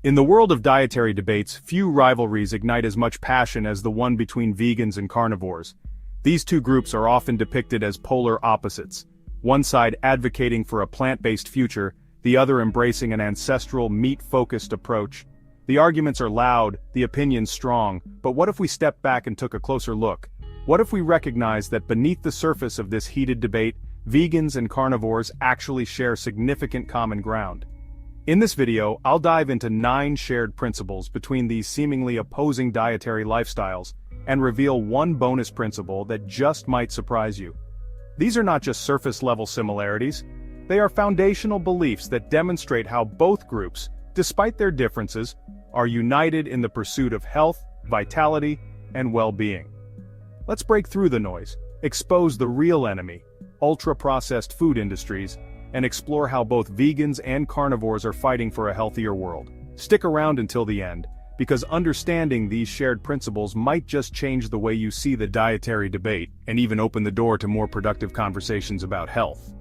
In the world of dietary debates, few rivalries ignite as much passion as the one between vegans and carnivores. These two groups are often depicted as polar opposites, one side advocating for a plant-based future, the other embracing an ancestral, meat-focused approach. The arguments are loud, the opinions strong, but what if we stepped back and took a closer look? What if we recognized that beneath the surface of this heated debate, vegans and carnivores actually share significant common ground? In this video, I'll dive into 9 shared principles between these seemingly opposing dietary lifestyles, and reveal one bonus principle that just might surprise you. These are not just surface-level similarities, they are foundational beliefs that demonstrate how both groups, despite their differences, are united in the pursuit of health, vitality, and well-being. Let's break through the noise, expose the real enemy, ultra-processed food industries, and explore how both vegans and carnivores are fighting for a healthier world. Stick around until the end, because understanding these shared principles might just change the way you see the dietary debate, and even open the door to more productive conversations about health.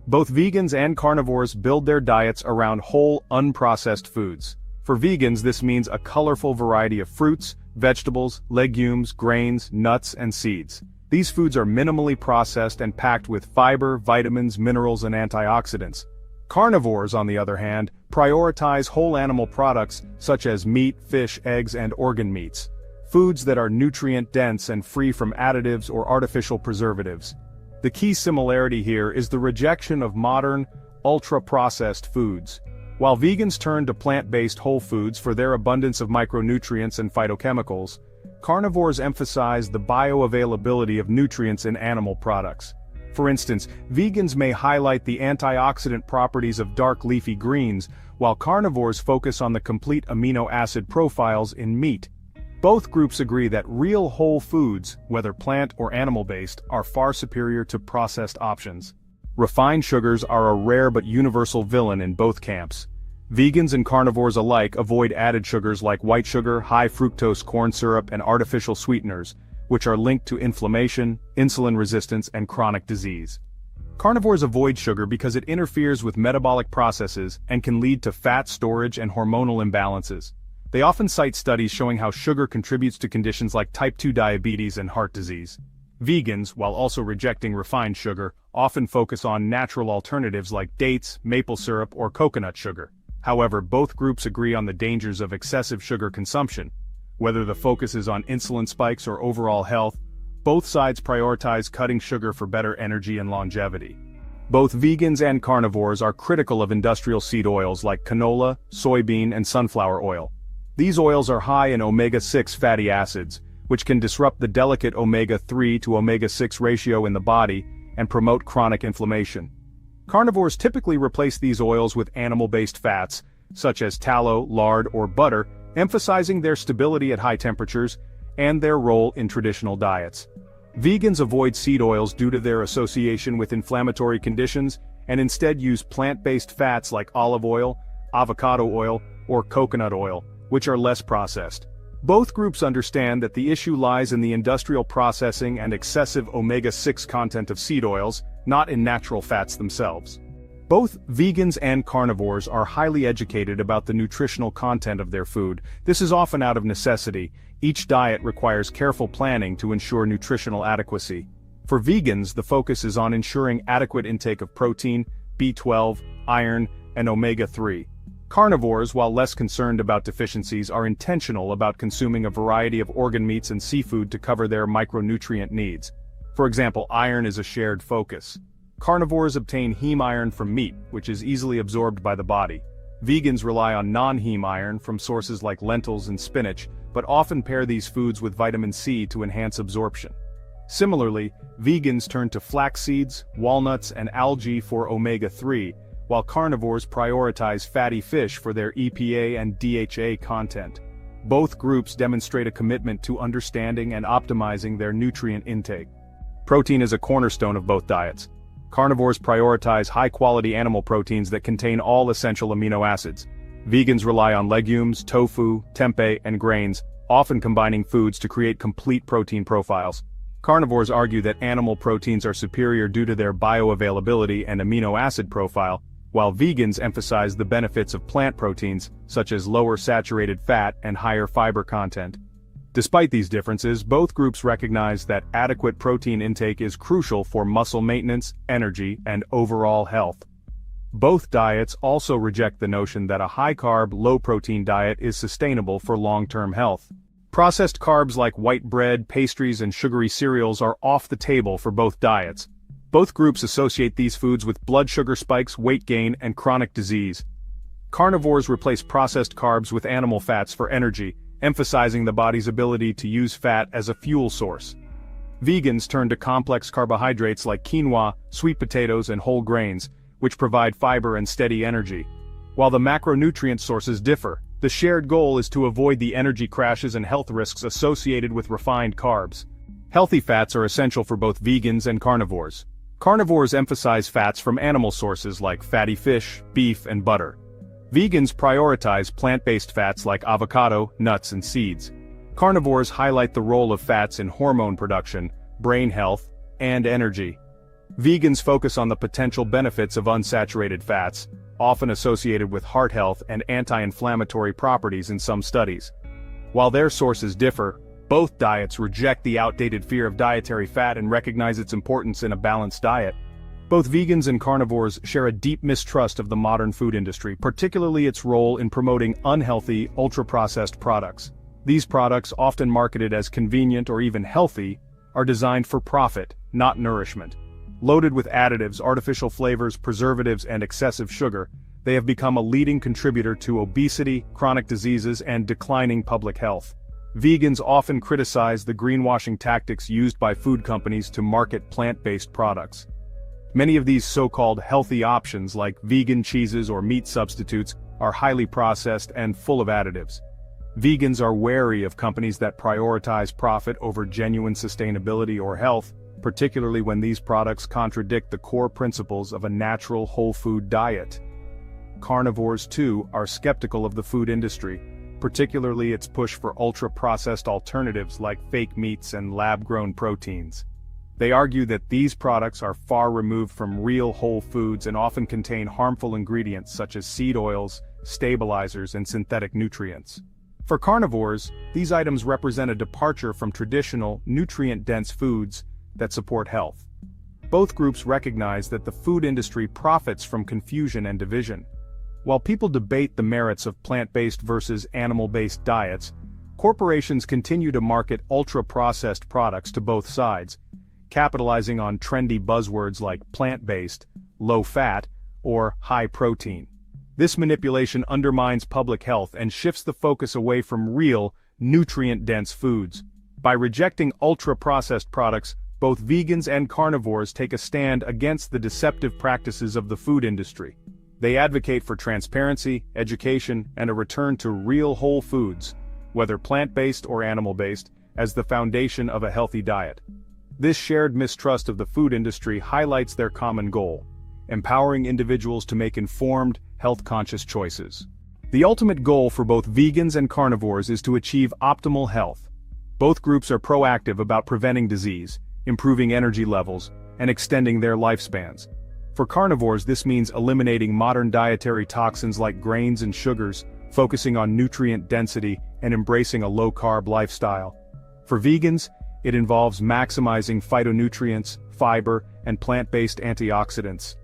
Both vegans and carnivores build their diets around whole, unprocessed foods. For vegans, this means a colorful variety of fruits, vegetables, legumes, grains, nuts, and seeds. These foods are minimally processed and packed with fiber, vitamins, minerals, and antioxidants. Carnivores, on the other hand, prioritize whole animal products such as meat, fish, eggs, and organ meats. Foods that are nutrient-dense and free from additives or artificial preservatives. The key similarity here is the rejection of modern, ultra-processed foods. While vegans turn to plant-based whole foods for their abundance of micronutrients and phytochemicals, carnivores emphasize the bioavailability of nutrients in animal products. For instance, vegans may highlight the antioxidant properties of dark leafy greens, while carnivores focus on the complete amino acid profiles in meat. Both groups agree that real whole foods, whether plant or animal-based, are far superior to processed options. Refined sugars are a rare but universal villain in both camps. Vegans and carnivores alike avoid added sugars like white sugar, high fructose corn syrup, and artificial sweeteners, which are linked to inflammation, insulin resistance, and chronic disease. Carnivores avoid sugar because it interferes with metabolic processes and can lead to fat storage and hormonal imbalances. They often cite studies showing how sugar contributes to conditions like type 2 diabetes and heart disease. Vegans, while also rejecting refined sugar, often focus on natural alternatives like dates, maple syrup, or coconut sugar. However, both groups agree on the dangers of excessive sugar consumption. Whether the focus is on insulin spikes or overall health, both sides prioritize cutting sugar for better energy and longevity. Both vegans and carnivores are critical of industrial seed oils like canola, soybean, and sunflower oil. These oils are high in omega-6 fatty acids, which can disrupt the delicate omega-3 to omega-6 ratio in the body and promote chronic inflammation. Carnivores typically replace these oils with animal-based fats, such as tallow, lard, or butter, emphasizing their stability at high temperatures and their role in traditional diets. Vegans avoid seed oils due to their association with inflammatory conditions and instead use plant-based fats like olive oil, avocado oil, or coconut oil, which are less processed. Both groups understand that the issue lies in the industrial processing and excessive omega-6 content of seed oils, not in natural fats themselves. Both vegans and carnivores are highly educated about the nutritional content of their food. This is often out of necessity. Each diet requires careful planning to ensure nutritional adequacy. For vegans, the focus is on ensuring adequate intake of protein, B12, iron, and omega-3. Carnivores, while less concerned about deficiencies, are intentional about consuming a variety of organ meats and seafood to cover their micronutrient needs. For example, iron is a shared focus. Carnivores obtain heme iron from meat, which is easily absorbed by the body. Vegans rely on non-heme iron from sources like lentils and spinach, but often pair these foods with vitamin C to enhance absorption. Similarly, vegans turn to flax seeds, walnuts, and algae for omega-3, while carnivores prioritize fatty fish for their EPA and DHA content. Both groups demonstrate a commitment to understanding and optimizing their nutrient intake. Protein is a cornerstone of both diets. Carnivores prioritize high-quality animal proteins that contain all essential amino acids. Vegans rely on legumes, tofu, tempeh, and grains, often combining foods to create complete protein profiles. Carnivores argue that animal proteins are superior due to their bioavailability and amino acid profile, while vegans emphasize the benefits of plant proteins, such as lower saturated fat and higher fiber content. Despite these differences, both groups recognize that adequate protein intake is crucial for muscle maintenance, energy, and overall health. Both diets also reject the notion that a high-carb, low-protein diet is sustainable for long-term health. Processed carbs like white bread, pastries, and sugary cereals are off the table for both diets. Both groups associate these foods with blood sugar spikes, weight gain, and chronic disease. Carnivores replace processed carbs with animal fats for energy, emphasizing the body's ability to use fat as a fuel source. Vegans turn to complex carbohydrates like quinoa, sweet potatoes, and whole grains, which provide fiber and steady energy. While the macronutrient sources differ, the shared goal is to avoid the energy crashes and health risks associated with refined carbs. Healthy fats are essential for both vegans and carnivores. Carnivores emphasize fats from animal sources like fatty fish, beef, and butter. Vegans prioritize plant-based fats like avocado, nuts, and seeds. Carnivores highlight the role of fats in hormone production, brain health, and energy. Vegans focus on the potential benefits of unsaturated fats, often associated with heart health and anti-inflammatory properties in some studies. While their sources differ, both diets reject the outdated fear of dietary fat and recognize its importance in a balanced diet. Both vegans and carnivores share a deep mistrust of the modern food industry, particularly its role in promoting unhealthy, ultra-processed products. These products, often marketed as convenient or even healthy, are designed for profit, not nourishment. Loaded with additives, artificial flavors, preservatives, and excessive sugar, they have become a leading contributor to obesity, chronic diseases, and declining public health. Vegans often criticize the greenwashing tactics used by food companies to market plant-based products. Many of these so-called healthy options like vegan cheeses or meat substitutes are highly processed and full of additives. Vegans are wary of companies that prioritize profit over genuine sustainability or health, particularly when these products contradict the core principles of a natural whole food diet. Carnivores, too, are skeptical of the food industry, particularly its push for ultra-processed alternatives like fake meats and lab-grown proteins. They argue that these products are far removed from real whole foods and often contain harmful ingredients such as seed oils, stabilizers, and synthetic nutrients. For carnivores, these items represent a departure from traditional, nutrient-dense foods that support health. Both groups recognize that the food industry profits from confusion and division. While people debate the merits of plant-based versus animal-based diets, corporations continue to market ultra-processed products to both sides, capitalizing on trendy buzzwords like plant-based, low-fat, or high-protein. This manipulation undermines public health and shifts the focus away from real, nutrient-dense foods. By rejecting ultra-processed products, both vegans and carnivores take a stand against the deceptive practices of the food industry. They advocate for transparency, education, and a return to real whole foods, whether plant-based or animal-based, as the foundation of a healthy diet. This shared mistrust of the food industry highlights their common goal: empowering individuals to make informed, health-conscious choices. The ultimate goal for both vegans and carnivores is to achieve optimal health. Both groups are proactive about preventing disease, improving energy levels, and extending their lifespans. For carnivores, this means eliminating modern dietary toxins like grains and sugars, focusing on nutrient density, and embracing a low-carb lifestyle. For vegans, it involves maximizing phytonutrients, fiber, and plant-based antioxidants.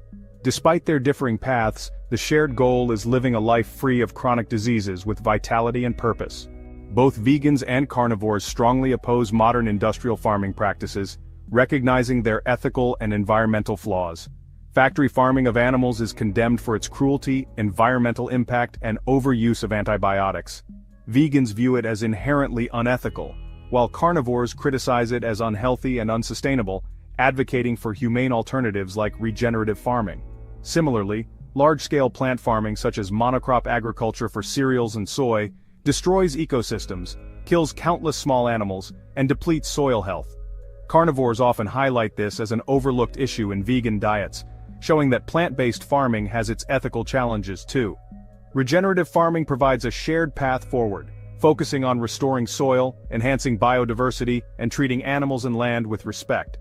Despite their differing paths, the shared goal is living a life free of chronic diseases with vitality and purpose. Both vegans and carnivores strongly oppose modern industrial farming practices, recognizing their ethical and environmental flaws. Factory farming of animals is condemned for its cruelty, environmental impact, and overuse of antibiotics. Vegans view it as inherently unethical, while carnivores criticize it as unhealthy and unsustainable, advocating for humane alternatives like regenerative farming. Similarly, large-scale plant farming such as monocrop agriculture for cereals and soy destroys ecosystems, kills countless small animals, and depletes soil health. Carnivores often highlight this as an overlooked issue in vegan diets, showing that plant-based farming has its ethical challenges too. Regenerative farming provides a shared path forward, focusing on restoring soil, enhancing biodiversity, and treating animals and land with respect.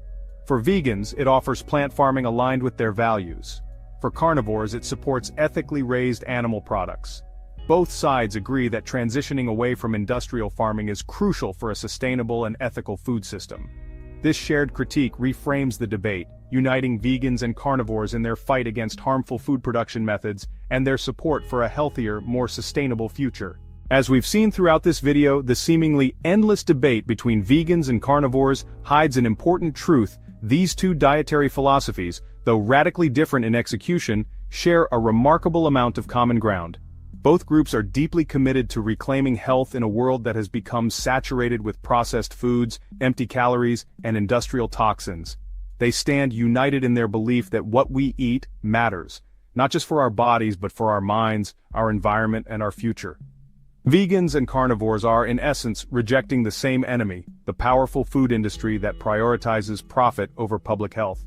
For vegans, it offers plant farming aligned with their values. For carnivores, it supports ethically raised animal products. Both sides agree that transitioning away from industrial farming is crucial for a sustainable and ethical food system. This shared critique reframes the debate, uniting vegans and carnivores in their fight against harmful food production methods and their support for a healthier, more sustainable future. As we've seen throughout this video, the seemingly endless debate between vegans and carnivores hides an important truth. These two dietary philosophies, though radically different in execution, share a remarkable amount of common ground. Both groups are deeply committed to reclaiming health in a world that has become saturated with processed foods, empty calories, and industrial toxins. They stand united in their belief that what we eat matters, not just for our bodies but for our minds, our environment, and our future. Vegans and carnivores are, in essence, rejecting the same enemy, the powerful food industry that prioritizes profit over public health.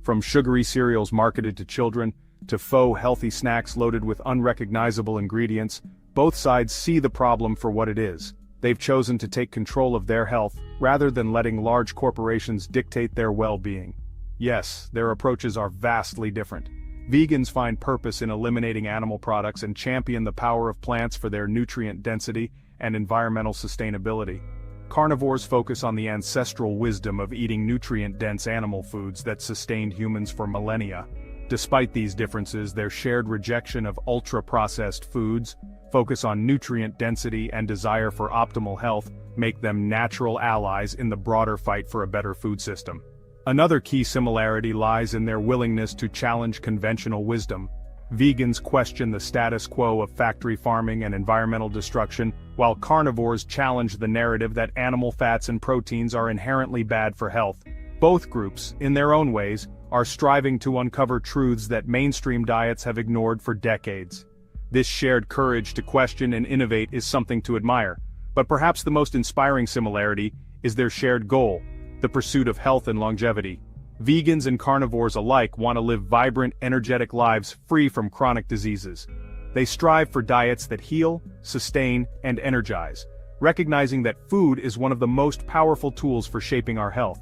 From sugary cereals marketed to children, to faux healthy snacks loaded with unrecognizable ingredients, both sides see the problem for what it is. They've chosen to take control of their health, rather than letting large corporations dictate their well-being. Yes, their approaches are vastly different. Vegans find purpose in eliminating animal products and champion the power of plants for their nutrient density and environmental sustainability. Carnivores focus on the ancestral wisdom of eating nutrient-dense animal foods that sustained humans for millennia. Despite these differences, their shared rejection of ultra-processed foods, focus on nutrient density and desire for optimal health make them natural allies in the broader fight for a better food system. Another key similarity lies in their willingness to challenge conventional wisdom. Vegans question the status quo of factory farming and environmental destruction, while carnivores challenge the narrative that animal fats and proteins are inherently bad for health. Both groups, in their own ways, are striving to uncover truths that mainstream diets have ignored for decades. This shared courage to question and innovate is something to admire, but perhaps the most inspiring similarity is their shared goal: the pursuit of health and longevity. Vegans and carnivores alike want to live vibrant, energetic lives free from chronic diseases. They strive for diets that heal, sustain, and energize, recognizing that food is one of the most powerful tools for shaping our health.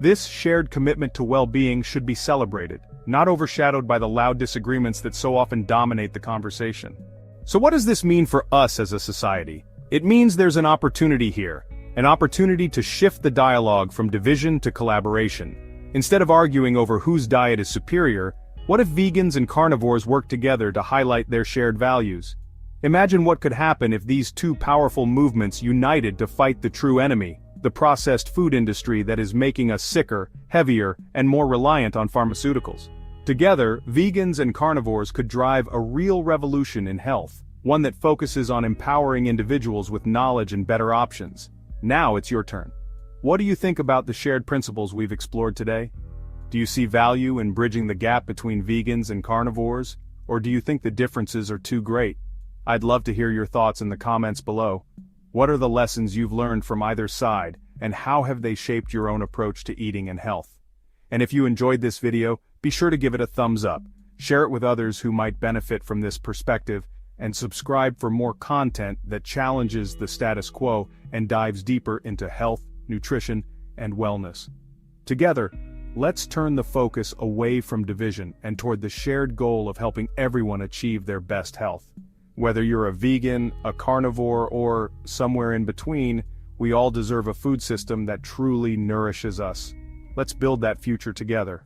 This shared commitment to well-being should be celebrated, not overshadowed by the loud disagreements that so often dominate the conversation. So what does this mean for us as a society? It means there's an opportunity here. An opportunity to shift the dialogue from division to collaboration. Instead of arguing over whose diet is superior, what if vegans and carnivores work together to highlight their shared values? Imagine what could happen if these two powerful movements united to fight the true enemy, the processed food industry that is making us sicker, heavier, and more reliant on pharmaceuticals. Together, vegans and carnivores could drive a real revolution in health, one that focuses on empowering individuals with knowledge and better options. Now it's your turn. What do you think about the shared principles we've explored today? Do you see value in bridging the gap between vegans and carnivores, or do you think the differences are too great? I'd love to hear your thoughts in the comments below. What are the lessons you've learned from either side, and how have they shaped your own approach to eating and health? And if you enjoyed this video, be sure to give it a thumbs up, share it with others who might benefit from this perspective, and subscribe for more content that challenges the status quo and dives deeper into health, nutrition, and wellness. Together, let's turn the focus away from division and toward the shared goal of helping everyone achieve their best health. Whether you're a vegan, a carnivore, or somewhere in between, we all deserve a food system that truly nourishes us. Let's build that future together.